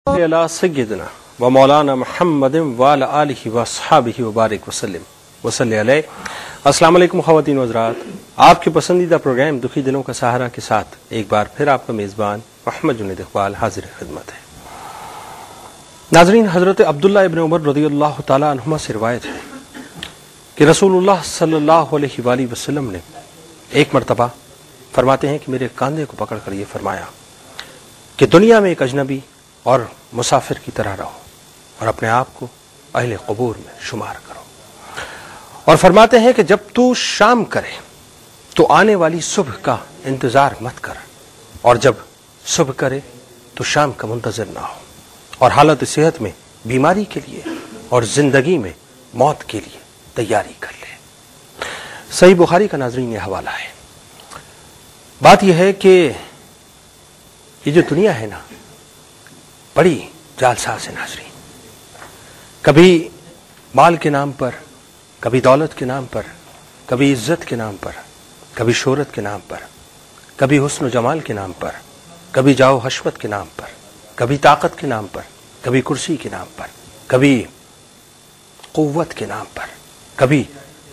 अला सय्यदना व मौलाना मुहम्मद व अला आलिहि व अस्हाबिहि व बारिक वसल्लम वसल्लि अलैहि। अस्सलाम वालेकुम ख़वातीन व हज़रात, आपके पसंदीदा प्रोग्राम दुखी दिलों का सहारा के साथ एक बार फिर आपका मेज़बान मोहम्मद जुनैद इक़बाल हाजिर खिदमत है। नाज़रीन, हज़रत अब्दुल्लाह इब्न उमर रज़ियल्लाहु तआला अन्हुमा से रिवायत है कि रसूलुल्लाह सल्लल्लाहु अलैहि वसल्लम ने एक मरतबा फरमाते हैं कि मेरे कांधे को पकड़ कर ये फरमाया कि दुनिया में एक अजनबी और मुसाफिर की तरह रहो और अपने आप को अहले क़ुबूर में शुमार करो। और फरमाते हैं कि जब तू शाम करे तो आने वाली सुबह का इंतजार मत कर, और जब सुबह करे तो शाम का मुंतज़िर ना हो, और हालत सेहत में बीमारी के लिए और जिंदगी में मौत के लिए तैयारी कर ले। सही बुखारी का नाज़रीन ये हवाला है। बात यह है कि ये जो दुनिया है ना, बड़ी जालसाज है नाज़रीन। कभी माल के नाम पर, कभी दौलत के नाम पर, कभी इज्जत के नाम पर, कभी शोहरत के नाम पर, कभी हुस्न व जमाल के नाम पर, कभी जाओ हशमत के नाम पर, कभी ताकत के नाम पर, कभी कुर्सी के नाम पर, कभी कुव्वत के नाम पर, कभी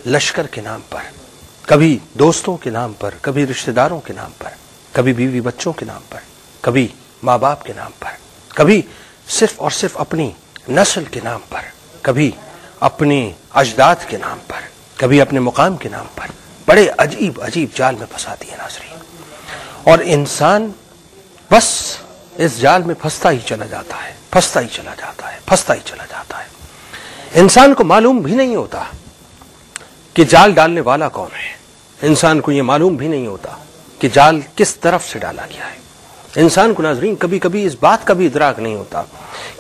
लश्कर के नाम पर, कभी दोस्तों के नाम पर, कभी रिश्तेदारों के नाम पर, कभी बीवी बच्चों के नाम पर, कभी माँ बाप के नाम पर, कभी सिर्फ और सिर्फ अपनी नस्ल के नाम पर, कभी अपने अजदाद के नाम पर, कभी अपने मुकाम के नाम पर। बड़े अजीब अजीब जाल में फंसा दिए नाज़रीन, और इंसान बस इस जाल में फंसता ही चला जाता है, फंसता ही चला जाता है, फंसता ही चला जाता है। इंसान को मालूम भी नहीं होता कि जाल डालने वाला कौन है। इंसान को यह मालूम भी नहीं होता कि जाल किस तरफ से डाला गया है। इंसान को नाज़रीन कभी कभी इस बात का भी इदराक नहीं होता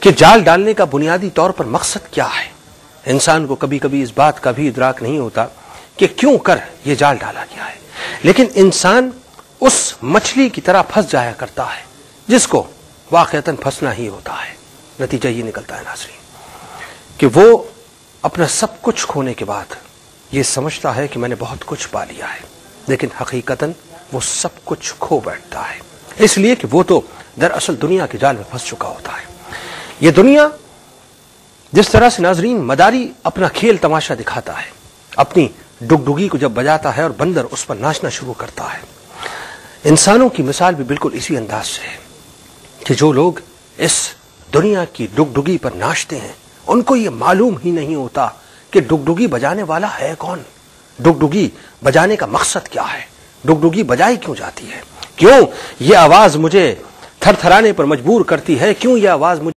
कि जाल डालने का बुनियादी तौर पर मकसद क्या है। इंसान को कभी कभी इस बात का भी इदराक नहीं होता कि क्यों कर ये जाल डाला गया है। लेकिन इंसान उस मछली की तरह फंस जाया करता है जिसको वाक़तन फंसना ही होता है। नतीजा ये निकलता है नाज़रीन कि वो अपना सब कुछ खोने के बाद ये समझता है कि मैंने बहुत कुछ पा लिया है, लेकिन हकीकतन वो सब कुछ खो बैठता है, इसलिए कि वो तो दरअसल दुनिया के जाल में फंस चुका होता है। ये दुनिया जिस तरह से नाज़रीन मदारी अपना खेल तमाशा दिखाता है, अपनी डुगडुगी को जब बजाता है और बंदर उस पर नाचना शुरू करता है, इंसानों की मिसाल भी बिल्कुल इसी अंदाज से है कि जो लोग इस दुनिया की डुगडुगी पर नाचते हैं उनको ये मालूम ही नहीं होता कि डुगडुगी बजाने वाला है कौन, डुगडुगी बजाने का मकसद क्या है, डुगडुगी बजाई क्यों जाती है, क्यों ये आवाज मुझे थरथराने पर मजबूर करती है, क्यों ये आवाज मुझे